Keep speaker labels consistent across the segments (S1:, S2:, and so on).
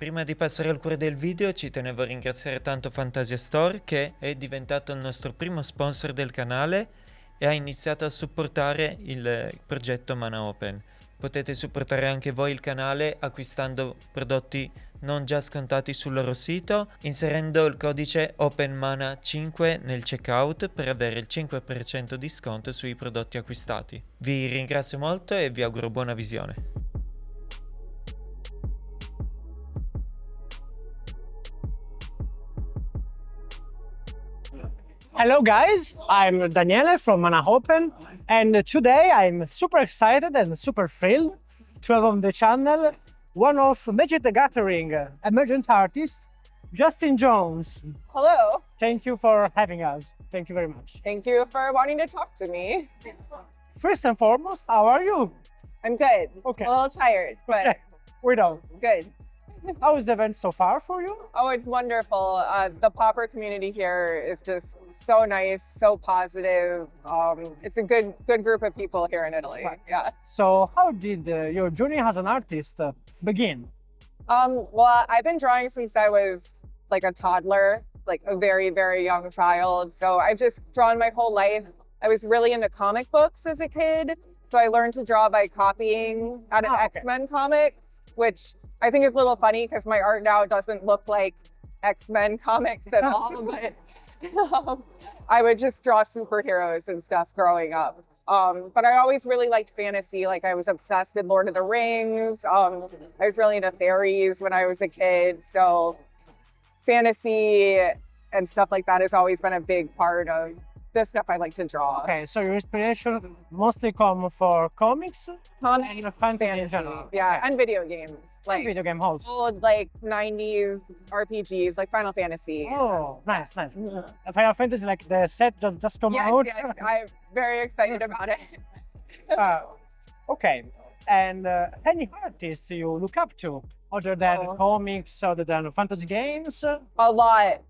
S1: Prima di passare al cuore del video ci tenevo a ringraziare tanto Fantasia Store che è diventato il nostro primo sponsor del canale e ha iniziato a supportare il progetto Mana Open. Potete supportare anche voi il canale acquistando prodotti non già scontati sul loro sito, inserendo il codice OpenMana5 nel checkout per avere il 5% di sconto sui prodotti acquistati. Vi ringrazio molto e vi auguro buona visione.
S2: Hello guys, I'm Daniele from Mana Open, and today I'm super excited and super thrilled to have on the channel one of Magic the Gathering emergent artists, Justin Jones.
S3: Hello.
S2: Thank you for having us. Thank you very much.
S3: Thank you for wanting to talk to me.
S2: First and foremost, how are you?
S3: I'm good.
S2: Okay.
S3: A little tired, but
S2: Okay, we know.
S3: good.
S2: How is the event so far for you?
S3: Oh, it's wonderful. The popper community here is just so nice, so positive. It's a good group of people here in Italy.
S2: Right.
S3: Yeah.
S2: So how did your journey as an artist begin?
S3: Well, I've been drawing since I was like a toddler, like a very, very young child. So I've just drawn my whole life. I was really into comic books as a kid. So I learned to draw by copying out of
S2: okay.
S3: X-Men comics, which I think is a little funny because my art now doesn't look like X-Men comics at all, but I would just draw superheroes and stuff growing up. But I always really liked fantasy. Like I was obsessed with Lord of the Rings. I was really into fairies when I was a kid. So fantasy and stuff like that has always been a big part of the stuff I like to draw.
S2: Okay, so your inspiration mostly come for comics
S3: Comics,
S2: and fantasy in general.
S3: yeah,
S2: Okay.
S3: and video games. Like
S2: Video game also.
S3: old like 90s RPGs like Final Fantasy.
S2: Oh, nice. Final Fantasy, like the set just come out.
S3: Yes, I'm very excited about it.
S2: Okay, and any artists you look up to other than
S3: Oh.
S2: comics, other than fantasy games?
S3: A lot.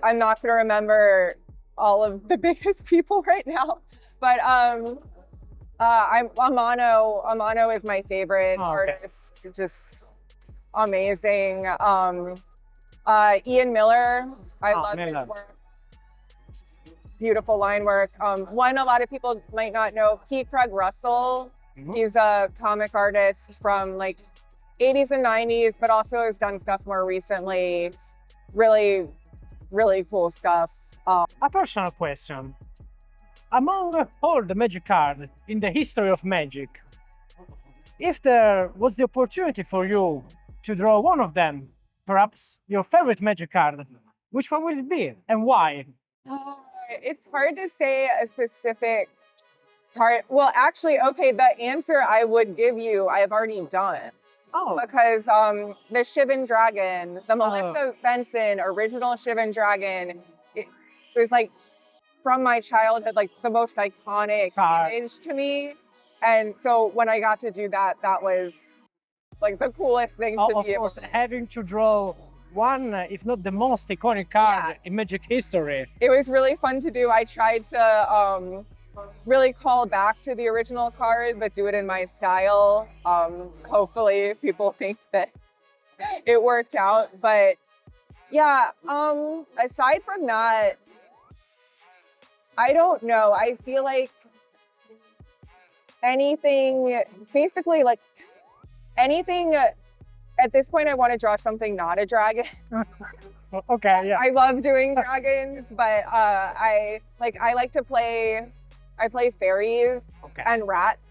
S3: I'm not gonna remember all of the biggest people right now, but I'm Amano. Amano is my favorite
S2: Oh, okay.
S3: artist. Just amazing. Ian Miller. I love
S2: Miller.
S3: his work. Beautiful line work. One a lot of people might not know, Keith Craig Russell.
S2: Mhm.
S3: He's a comic artist from like 80s and 90s, but also has done stuff more recently. Really, really cool stuff.
S2: A personal question. Among all the Magic cards in the history of Magic, if there was the opportunity for you to draw one of them, perhaps your favorite Magic card, which one will it be and why?
S3: It's hard to say a specific card. Well, actually, okay, the answer I would give you, I've already done.
S2: Oh,
S3: Because the Shivan Dragon, the Melissa Benson original Shivan Dragon, it was like from my childhood, like the most iconic
S2: Card.
S3: image to me. And so when I got to do that, that was like the coolest thing to
S2: of
S3: be able
S2: course,
S3: to do.
S2: having to draw one, if not the most iconic card
S3: Yeah.
S2: in Magic history.
S3: It was really fun to do. I tried to really call back to the original card, but do it in my style. Hopefully people think that it worked out. But yeah, aside from that, I don't know. I feel like anything, basically like anything, at this point I want to draw something not a dragon.
S2: Okay, yeah.
S3: I love doing dragons, but I like to play. I play fairies
S2: Okay.
S3: and rats.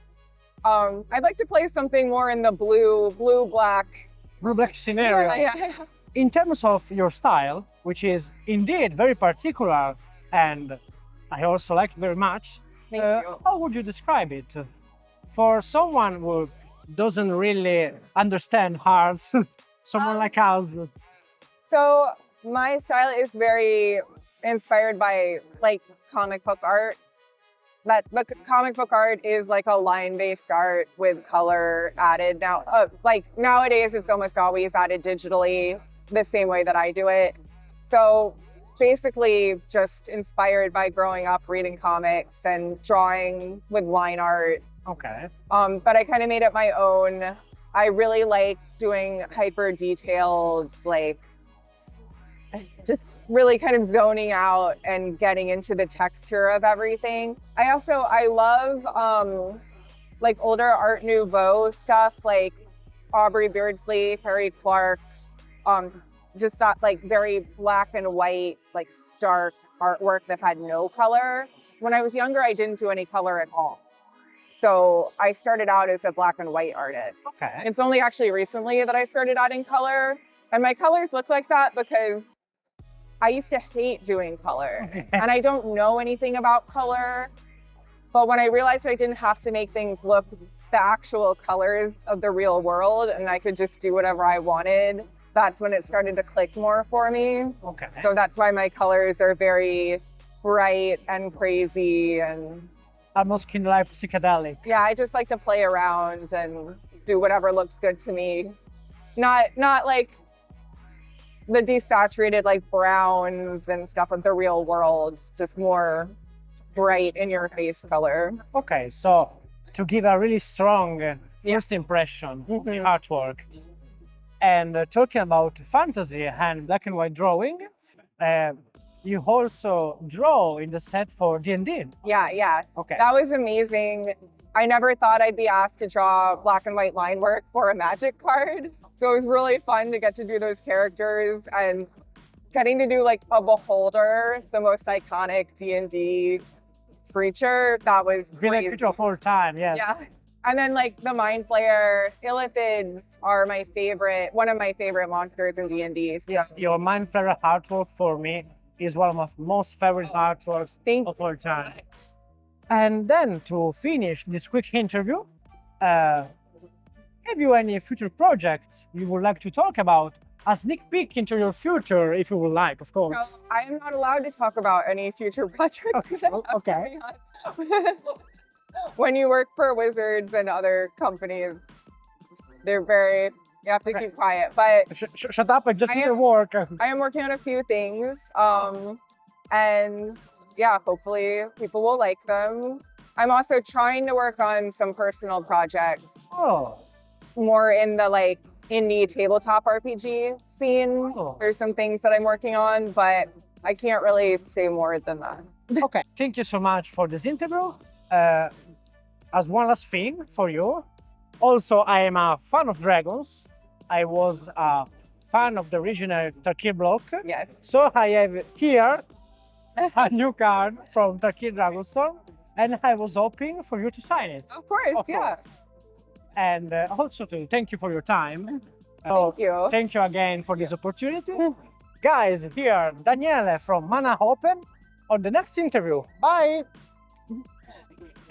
S3: I'd like to play something more in the blue-black.
S2: Blue-black scenario.
S3: Yeah.
S2: In terms of your style, which is indeed very particular and I also like very much,
S3: Thank you.
S2: how would you describe it? For someone who doesn't really understand arts, someone like us.
S3: So my style is very inspired by like comic book art. But comic book art is like a line-based art with color added now. Like nowadays, it's almost always added digitally, the same way that I do it. So basically, just inspired by growing up reading comics and drawing with line art.
S2: Okay.
S3: But I kind of made it my own. I really like doing hyper detailed, like just really kind of zoning out and getting into the texture of everything. I love like older Art Nouveau stuff, like Aubrey Beardsley, Perry Clark, just that like very black and white, like stark artwork that had no color. When I was younger, I didn't do any color at all. So I started out as a black and white artist.
S2: Okay.
S3: It's only actually recently that I started adding color. And my colors look like that because I used to hate doing color. And I don't know anything about color. But when I realized I didn't have to make things look the actual colors of the real world and I could just do whatever I wanted, that's when it started to click more for me.
S2: Okay.
S3: So that's why my colors are very bright and crazy, and
S2: Almost kind of like psychedelic.
S3: yeah, I just like to play around and do whatever looks good to me. Not like the desaturated like browns and stuff of the real world, just more bright in your face color.
S2: Okay, so to give a really strong
S3: Yeah.
S2: first impression of the
S3: Mhm.
S2: artwork, and talking about fantasy and black and white drawing, you also draw in the set for D&D.
S3: Yeah.
S2: Okay.
S3: That was amazing. I never thought I'd be asked to draw black and white line work for a Magic card. So it was really fun to get to do those characters and getting to do like a Beholder, the most iconic D&D creature. That was
S2: Villain
S3: crazy.
S2: creature of all time, yes.
S3: Yeah. And then like the Mind Flayer, Illithids are one of my favorite monsters in D&D. So
S2: Yes, your Mind Flayer artwork for me is one of my most favorite artworks
S3: thank
S2: of all time. And then to finish this quick interview, have you any future projects you would like to talk about? A sneak peek into your future, if you would like, of course.
S3: No, I am not allowed to talk about any future projects.
S2: Okay.
S3: When you work for Wizards and other companies, you have to keep quiet. But
S2: Shut up and just
S3: I
S2: do your
S3: am-
S2: work.
S3: I am working on a few things. And yeah, hopefully people will like them. I'm also trying to work on some personal projects,
S2: Oh,
S3: more in the like indie tabletop RPG scene.
S2: Oh.
S3: There's some things that I'm working on, but I can't really say more than that.
S2: okay. Thank you so much for this interview. As one last thing for you, also I am a fan of dragons. I was a fan of the original Tarkir block.
S3: Yes.
S2: So I have here a new card from Tarkir Dragonstorm, and I was hoping for you to sign it.
S3: Of course,
S2: Of
S3: yeah.
S2: course. And also to thank you for your time.
S3: Thank you.
S2: Thank you again for this opportunity. Guys, here Daniele from Mana Open on the next interview. Bye.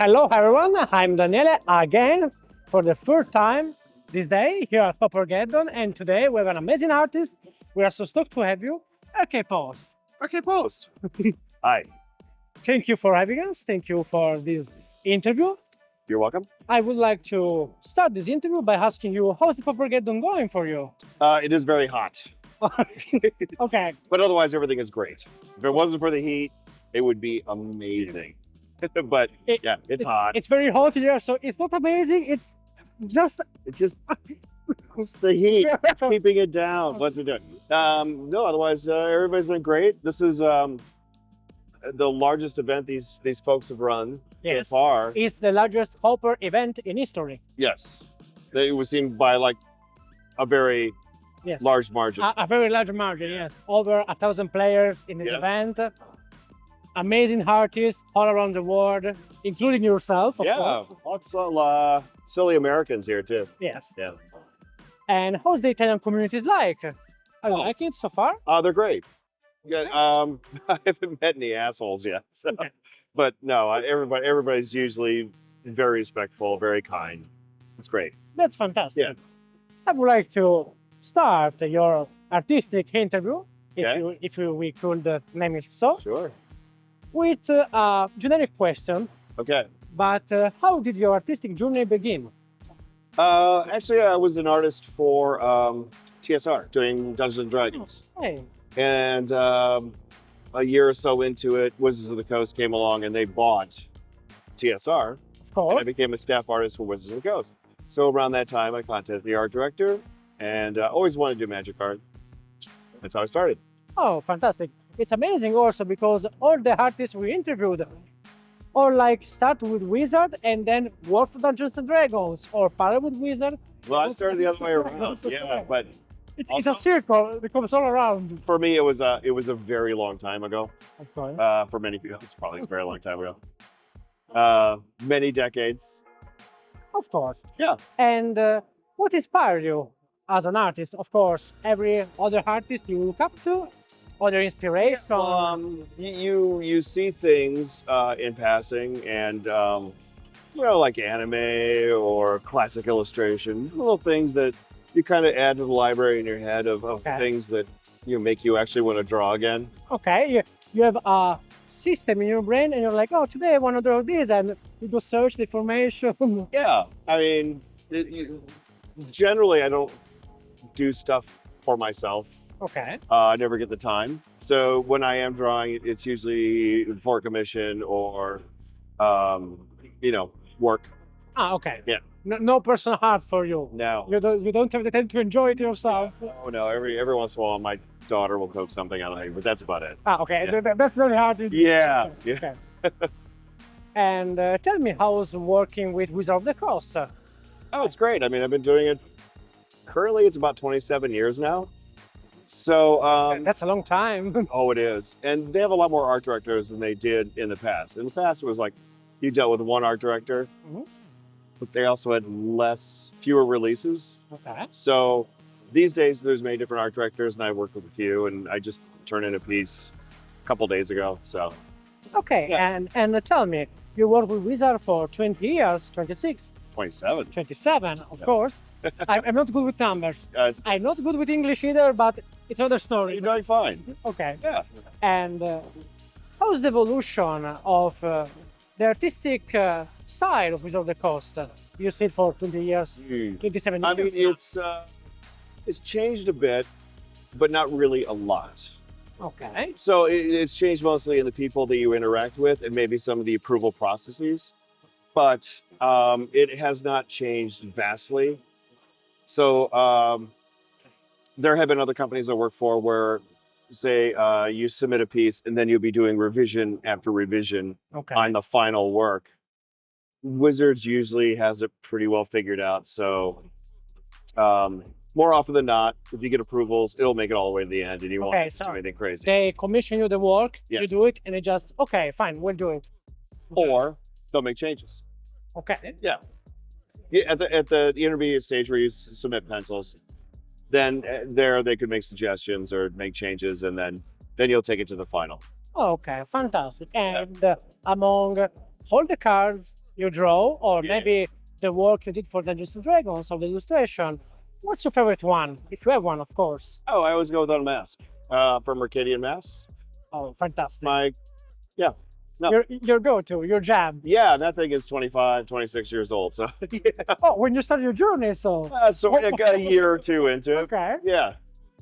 S2: Hello everyone, I'm Daniele again for the third time this day here at Poppergeddon, and today we have an amazing artist. We are so stoked to have you, RK Post.
S4: Okay, Post. Hi,
S2: Thank you for having us. Thank you for this interview.
S4: you're welcome.
S2: I would like to start this interview by asking you, how's the Poppergeddon going for you?
S4: It is very hot,
S2: Okay,
S4: but otherwise everything is great. If it wasn't for the heat, it would be amazing. But
S2: It-
S4: yeah, it's hot.
S2: it's very hot here, so it's not amazing. It's just
S4: It's just it's the heat keeping it down. What's it doing? No, otherwise everybody's been great. This is the largest event these folks have run
S2: Yes.
S4: so far.
S2: it's the largest Hopper event in history.
S4: Yes, it was seen by like a very
S2: Yes.
S4: large margin.
S2: A very large margin, yes. Over 1,000 players in this
S4: Yes.
S2: event. Amazing artists all around the world, including yourself, of
S4: yeah,
S2: course.
S4: lots of silly Americans here too.
S2: Yes.
S4: Yeah.
S2: And how's the Italian community like? Are you
S4: Oh.
S2: liking it so far?
S4: They're great. Yeah, I haven't met any assholes yet. So.
S2: Okay.
S4: But no, everybody's usually very respectful, very kind. It's great.
S2: That's fantastic.
S4: Yeah.
S2: I would like to start your artistic interview,
S4: Okay.
S2: if we could name it so,
S4: Sure.
S2: with a generic question.
S4: Okay.
S2: But how did your artistic journey begin?
S4: Actually, I was an artist for TSR doing Dungeons and Dragons,
S2: Hey,
S4: and a year or so into it, Wizards of the Coast came along and they bought TSR,
S2: of
S4: and
S2: course.
S4: I became a staff artist for Wizards of the Coast. So around that time, I contacted the art director, and always wanted to do Magic Card. That's how I started.
S2: Oh, fantastic. It's amazing also because all the artists we interviewed or like start with Wizard and then work for Dungeons and Dragons or partner with Wizard.
S4: Well, I started the other way around. Yeah, but
S2: It's a circle. It comes all around.
S4: for me, it was a very long time ago.
S2: Of course.
S4: For many people, it's probably a very long time ago. Many decades.
S2: Of course.
S4: Yeah.
S2: And what inspired you as an artist? Of course, every other artist you look up to, other inspiration.
S4: You see things in passing, and like anime or classic illustration, little things that you kind of add to the library in your head of
S2: Okay.
S4: things that make you actually want to draw again.
S2: Okay, you have a system in your brain, and you're like, oh, today I want to draw this, and you go search the information.
S4: Yeah, I mean, generally I don't do stuff for myself.
S2: Okay.
S4: I never get the time. So when I am drawing, it's usually for a commission or, work.
S2: Okay.
S4: Yeah.
S2: No personal art for you.
S4: No,
S2: You don't have the time to enjoy it yourself.
S4: no. Every once in a while, my daughter will cook something out of me, but that's about it.
S2: Okay.
S4: Yeah.
S2: That's very hard to do.
S4: Yeah, yeah.
S2: Okay. And tell me, how's working with Wizard of the Coast?
S4: Oh, it's great. I mean, I've been doing it. Currently, it's about 27 years now. So,
S2: That's a long time.
S4: oh, it is. And they have a lot more art directors than they did in the past. In the past, it was like you dealt with one art director,
S2: Mhm.
S4: but they also had fewer releases.
S2: Okay.
S4: So these days, there's many different art directors, and I work with a few, and I just turned in a piece a couple days ago. So,
S2: Okay.
S4: Yeah.
S2: And tell me, you work with Wizard for 20 years, 26,
S4: 27.
S2: 27, of
S4: Yeah.
S2: course. I'm not good with numbers.
S4: It's,
S2: I'm not good with English either, but it's another story.
S4: you're doing fine.
S2: Okay.
S4: Yeah.
S2: And how's the evolution of the artistic side of Wizard of the Coast? You see it for 20 years, 27
S4: I mean,
S2: years.
S4: it's changed a bit, but not really a lot.
S2: Okay.
S4: So it's changed mostly in the people that you interact with and maybe some of the approval processes, but it has not changed vastly. So there have been other companies I work for where, say, you submit a piece and then you'll be doing revision after revision
S2: Okay.
S4: on the final work. Wizards usually has it pretty well figured out. So more often than not, if you get approvals, it'll make it all the way to the end and you won't
S2: Okay,
S4: have to
S2: so
S4: do anything crazy.
S2: They commission you the work, you
S4: Yes.
S2: do it, and they just, okay, fine, we'll do it.
S4: Or they'll make changes.
S2: Okay.
S4: Yeah, at the intermediate stage where you submit pencils, then there they could make suggestions or make changes, and then you'll take it to the final.
S2: Okay, fantastic. And among all the cards you draw, or
S4: Yeah.
S2: maybe the work you did for Dungeons and Dragons or the illustration, what's your favorite one? If you have one, of course.
S4: Oh, I always go without a mask from Mercadian Masks.
S2: Oh, fantastic.
S4: No.
S2: Your go-to, your jam.
S4: Yeah, that thing is 25, 26 years old. So yeah,
S2: Oh, when you started your journey, so
S4: so I got a year or two into it.
S2: okay.
S4: Yeah.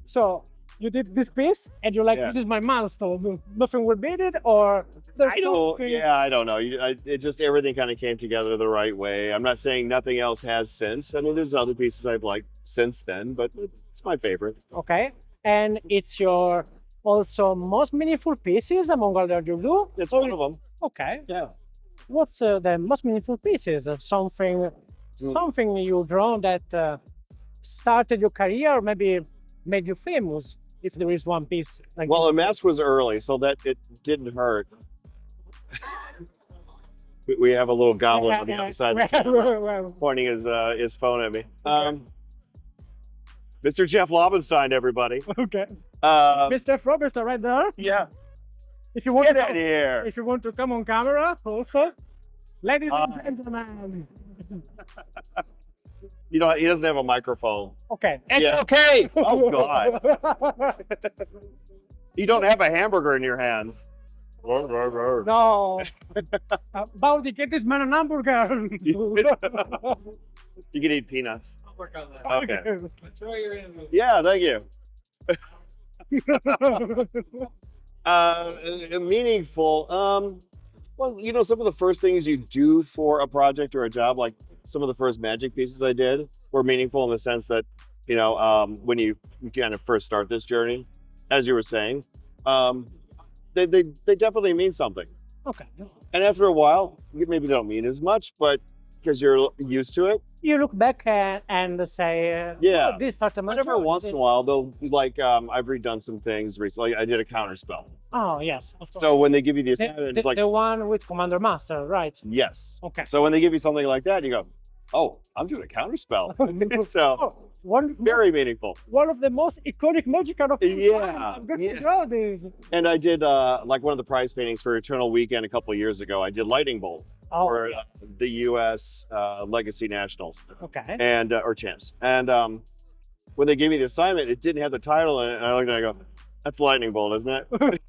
S2: So you did this piece, and you're like,
S4: Yeah.
S2: "This is my milestone. Nothing will beat it," or there's
S4: I don't.
S2: something.
S4: Yeah, I don't know. It just everything kind of came together the right way. I'm not saying nothing else has since. I mean, there's other pieces I've liked since then, but it's my favorite.
S2: Okay, and it's your also most meaningful pieces among all that you do.
S4: It's
S2: Or
S4: one of them.
S2: Okay,
S4: Yeah.
S2: what's the most meaningful pieces? Something you drawn that started your career, or maybe made you famous. If there is one piece, like
S4: Well,
S2: this.
S4: the mask was early, so that it didn't hurt. We have a little goblin on the other side
S2: Well,
S4: pointing his phone at me. Mr. Jeff Lobenstein, everybody.
S2: okay,
S4: Uh,
S2: Mr. Roberts right there.
S4: yeah,
S2: If you want
S4: get
S2: to
S4: out of here.
S2: if you want to come on camera, also, ladies and
S4: Uh,
S2: gentlemen.
S4: You know, he doesn't have a microphone.
S2: Okay.
S4: Yeah.
S1: okay.
S4: Oh, God. You don't have a hamburger in your hands.
S2: No. Bowdy, get this man an hamburger.
S4: You can eat peanuts.
S1: I'll work on that.
S4: Okay.
S1: Enjoy your interview.
S4: Yeah, thank you. Meaningful. Well, you know, some of the first things you do for a project or a job, like some of the first Magic pieces I did, were meaningful in the sense that when you kind of first start this journey, as you were saying, they definitely mean something.
S2: Okay.
S4: And after a while, maybe they don't mean as much, but because you're used to it.
S2: You look back and say,
S4: Yeah.
S2: oh, this started
S4: But every once in a while, they'll I've redone some things recently. I did a counter spell.
S2: Oh, yes, of course.
S4: So when they give you the
S2: The,
S4: assignment,
S2: the,
S4: it's like,
S2: the one with Commander Master, right?
S4: yes.
S2: Okay.
S4: So when they give you something like that, you go, oh, I'm doing a counter spell. So
S2: Oh, one,
S4: very meaningful.
S2: one of the most iconic magic out of
S4: Yeah,
S2: I'm good
S4: yeah.
S2: to draw this.
S4: And I did like one of the prize paintings for Eternal Weekend a couple of years ago. I did Lightning Bolt
S2: Oh,
S4: for the U.S. Legacy Nationals
S2: okay.
S4: and or champs. And when they gave me the assignment, it didn't have the title in it. And I looked at it and I go, that's Lightning Bolt, isn't it?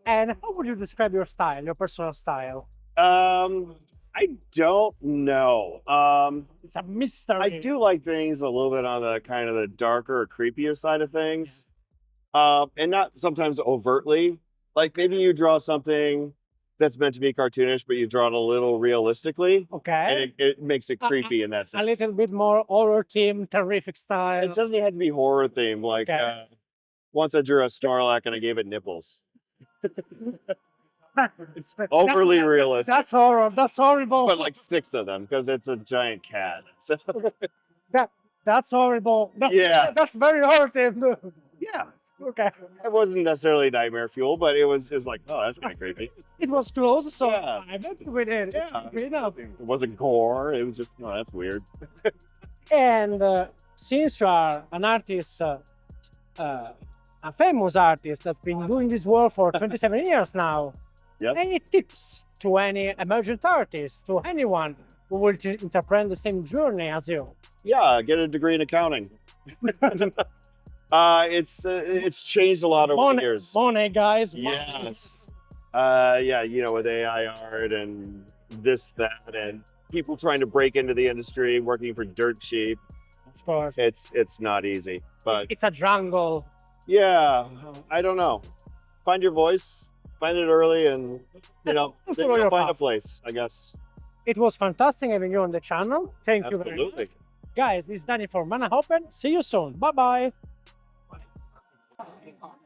S2: And how would you describe your style, your personal style?
S4: I don't know.
S2: It's a mystery.
S4: I do like things a little bit on the kind of the darker or creepier side of things. And not sometimes overtly. Like maybe you draw something that's meant to be cartoonish, but you draw it a little realistically.
S2: Okay.
S4: And it makes it creepy in that sense.
S2: A little bit more horror team, terrific style.
S4: It doesn't have to be horror themed. Like
S2: Okay.
S4: once I drew a Snorlax and I gave it nipples.
S2: It's
S4: Overly realistic.
S2: That's horror. That's horrible.
S4: But like 6 of them because it's a giant cat. So,
S2: That's horrible.
S4: Yeah.
S2: That's very horror team.
S4: yeah.
S2: Okay.
S4: It wasn't necessarily nightmare fuel, but it was like, oh, that's kind of creepy.
S2: It was close, so
S4: Yeah.
S2: I'm happy with it. It's
S4: Yeah.
S2: good enough.
S4: It wasn't gore. It was just, oh, that's weird.
S2: And since you are an artist, a famous artist that's been doing this work for 27 years now,
S4: Yep.
S2: any tips to any emergent artist, to anyone who will interpret the same journey as you?
S4: Yeah, get a degree in accounting. It's changed a lot over the years.
S2: Money, guys.
S4: Yes. Yeah, with AI art and this, that, and people trying to break into the industry, working for dirt cheap.
S2: Of course.
S4: It's not easy, but
S2: It's a jungle.
S4: yeah, I don't know. Find your voice, find it early, and then
S2: Follow
S4: you'll
S2: your
S4: find a
S2: path.
S4: place, I guess.
S2: It was fantastic having you on the channel. Thank you very much.
S4: Absolutely.
S2: Guys, this is Danny for Mana Open. See you soon. Bye bye.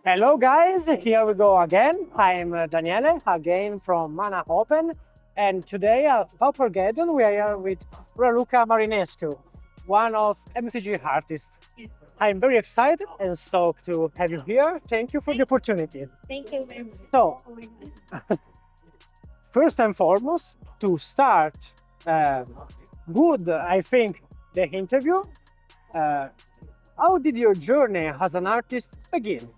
S2: Hello, guys. Here we go again. I'm Daniele, again from Mana Open. And today at Paupergeddon, we are here with Raluca Marinescu, one of MTG artists. I'm very excited and stoked to have you here. Thank you for the opportunity.
S5: Thank you very much.
S2: So,
S5: Oh my God.
S2: first and foremost, to start good, I think, the interview, how did your journey as an artist begin?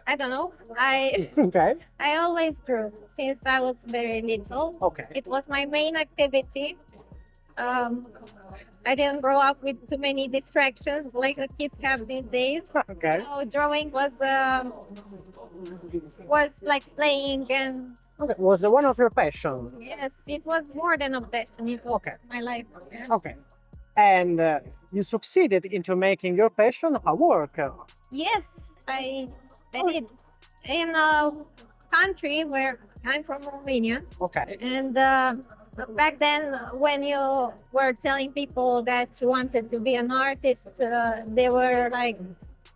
S5: I don't know. I
S2: Okay.
S5: always drew since I was very little.
S2: Okay.
S5: It was my main activity. I didn't grow up with too many distractions like the kids have these days.
S2: Okay.
S5: So drawing was like playing, and
S2: Okay. Was one of your passions?
S5: yes, it was more than a passion. It was
S2: Okay.
S5: my life. Yeah.
S2: Okay. And you succeeded into making your passion a work.
S5: Yes, I did. In a country where I'm from, Romania,
S2: Okay.
S5: and back then, when you were telling people that you wanted to be an artist, they were like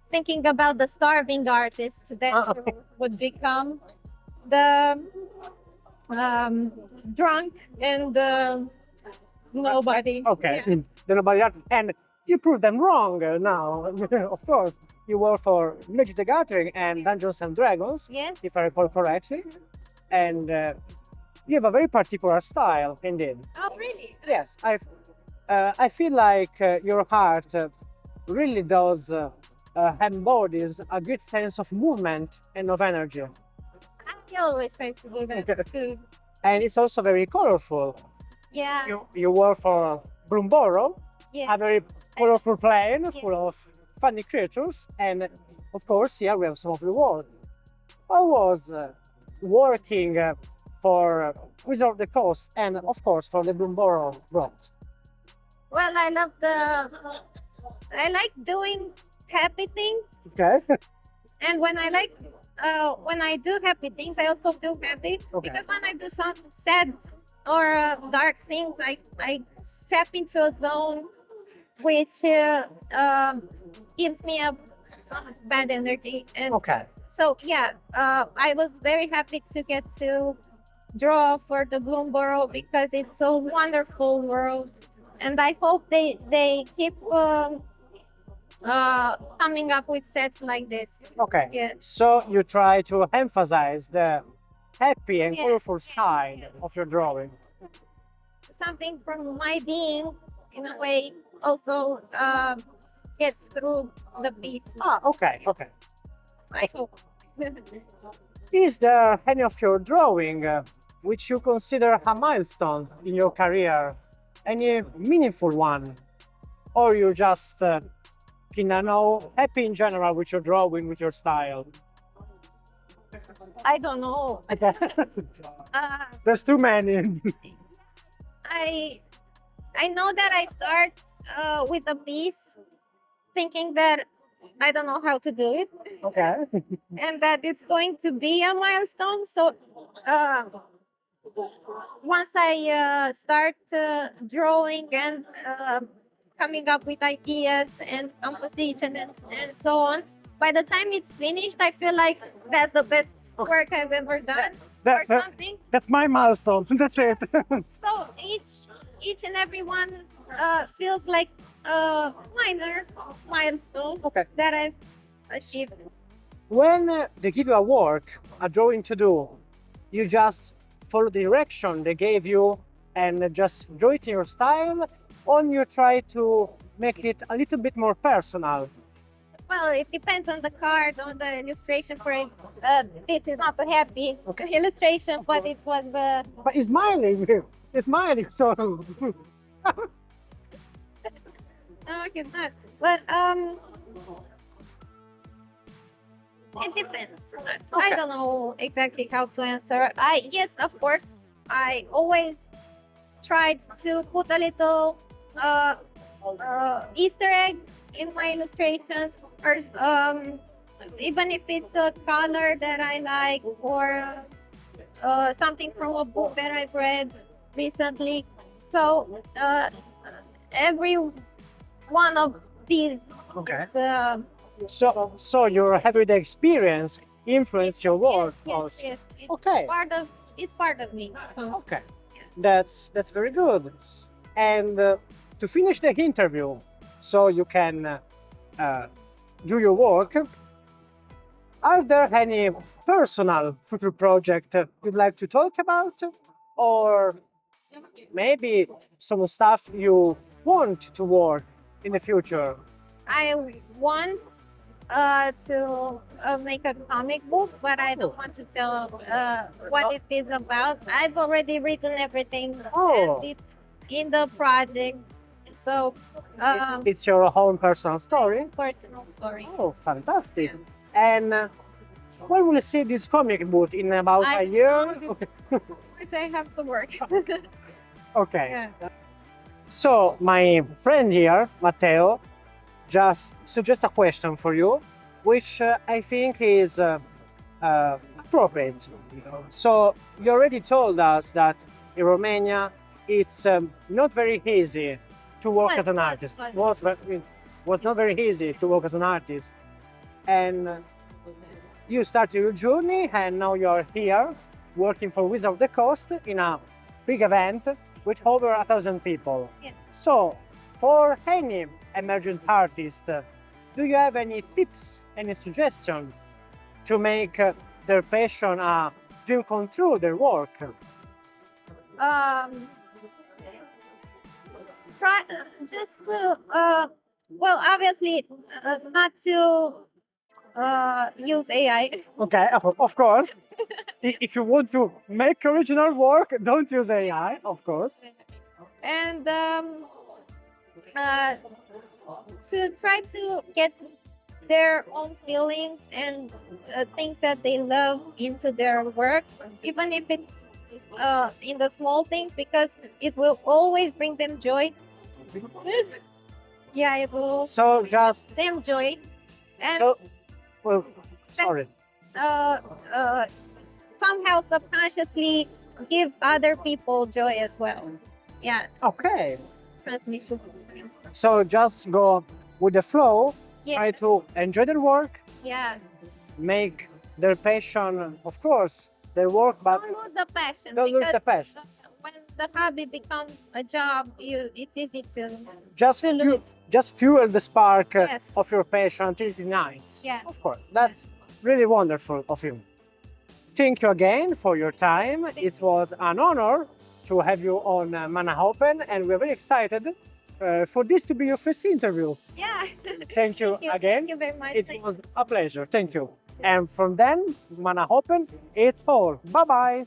S5: thinking about the starving artist that you would become, the drunk and nobody.
S2: Okay.
S5: Yeah.
S2: The nobody artist. And you proved them wrong now. Of course. You work for Magic the Gathering and Dungeons and Dragons,
S5: Yes.
S2: if I recall correctly. And you have a very particular style, indeed.
S5: Oh, really?
S2: Yes, I feel like your art really does embodies a great sense of movement and of energy.
S5: I always try to do that
S2: Okay.
S5: too.
S2: And it's also very colorful.
S5: Yeah.
S2: You work for Broomborough,
S5: Yeah.
S2: a very colorful plane full of funny creatures. And of course, here we have some of the world. I was working for Wizard of the Coast and of course for the Broomborough Road.
S5: Well, I like doing happy things,
S2: Okay.
S5: and when I do happy things, I also feel happy.
S2: Okay.
S5: Because when I do some sad or dark things, I step into a zone which gives me some bad energy. And
S2: Okay.
S5: so, yeah, I was very happy to get to draw for the Bloomborough because it's a wonderful world. And I hope they keep coming up with sets like this.
S2: Okay.
S5: Yeah.
S2: So you try to emphasize the happy and
S5: Yes,
S2: colorful
S5: yes,
S2: side
S5: yes.
S2: of your drawing.
S5: Something from my being, in a way, also gets through the piece.
S2: Ah, okay, okay.
S5: I hope.
S2: Is there any of your drawing which you consider a milestone in your career? Any meaningful one? Or you just, happy in general with your drawing, with your style?
S5: I don't know.
S2: Okay.
S5: Uh,
S2: There's too many.
S5: I know that I start with a piece thinking that I don't know how to do it
S2: Okay.
S5: and that it's going to be a milestone. So once I start drawing and coming up with ideas and composition and so on, by the time it's finished, I feel like that's the best work I've ever done or something.
S2: That's my milestone. That's it.
S5: So each and every one feels like a minor milestone
S2: Okay.
S5: that I've achieved.
S2: When they give you a work, a drawing to do, you just follow the direction they gave you and just draw it in your style, or you try to make it a little bit more personal?
S5: Well, it depends on the card, on the illustration for it. This is not a happy illustration, but it was
S2: But it's smiling. It's smiling. So
S5: no, it's not. But it depends. I
S2: Okay.
S5: don't know exactly how to answer. Yes, of course, I always tried to put a little Easter egg in my illustrations, or even if it's a color that I like, or something from a book that I've read recently. So every one of these
S2: Okay.
S5: is,
S2: so your everyday experience influence your work
S5: yes,
S2: also.
S5: yes, it's
S2: Okay.
S5: it's part of me. So,
S2: Okay. That's very good. And to finish the interview, so you can do your work, are there any personal future project you'd like to talk about, or maybe some stuff you want to work in the future?
S5: I want to make a comic book, but I don't want to tell what it is about. I've already written everything,
S2: Oh.
S5: and it's in the project. So,
S2: It's your own personal story?
S5: personal story.
S2: Oh, fantastic. And when will you see this comic book? In about
S5: I
S2: a year?
S5: don't know.
S2: Okay.
S5: Which I have to work.
S2: Okay.
S5: Yeah.
S2: So my friend here, Matteo, just suggest a question for you, which I think is appropriate. So you already told us that in Romania it's not very easy to work as an artist. Was not very easy to work as an artist, and you started your journey, and now you are here working for Wizard of the Coast in a big event with over 1,000 people.
S5: Yeah.
S2: So, for any emergent artist, do you have any tips, any suggestion to make their passion a dream come true, their work?
S5: Try just to well, obviously not to use AI.
S2: Okay, of course. If you want to make original work, don't use AI, of course.
S5: And to try to get their own feelings and things that they love into their work, even if it's in the small things, because it will always bring them joy. Yeah, it will
S2: So just
S5: bring them joy. And
S2: so well, sorry.
S5: somehow subconsciously give other people joy as well. Yeah,
S2: Okay.
S5: transmission.
S2: So just go with the flow,
S5: Yeah,
S2: try to enjoy their work,
S5: yeah.
S2: make their passion, of course, their work, but
S5: Don't lose the passion.
S2: don't lose the
S5: because,
S2: passion.
S5: when the hobby becomes a job, it's easy to
S2: Just
S5: to
S2: fu-
S5: lose.
S2: just fuel the spark
S5: Yes.
S2: of your passion until it ignites.
S5: Yeah.
S2: Of course, that's really wonderful of you. Thank you again for your time. It was an honor to have you on Mana Open, and we're very excited for this to be your first interview.
S5: Yeah.
S2: Thank you again.
S5: Thank you very much.
S2: It was a pleasure. Thank you. And from then, Mana Open, it's all. Bye bye.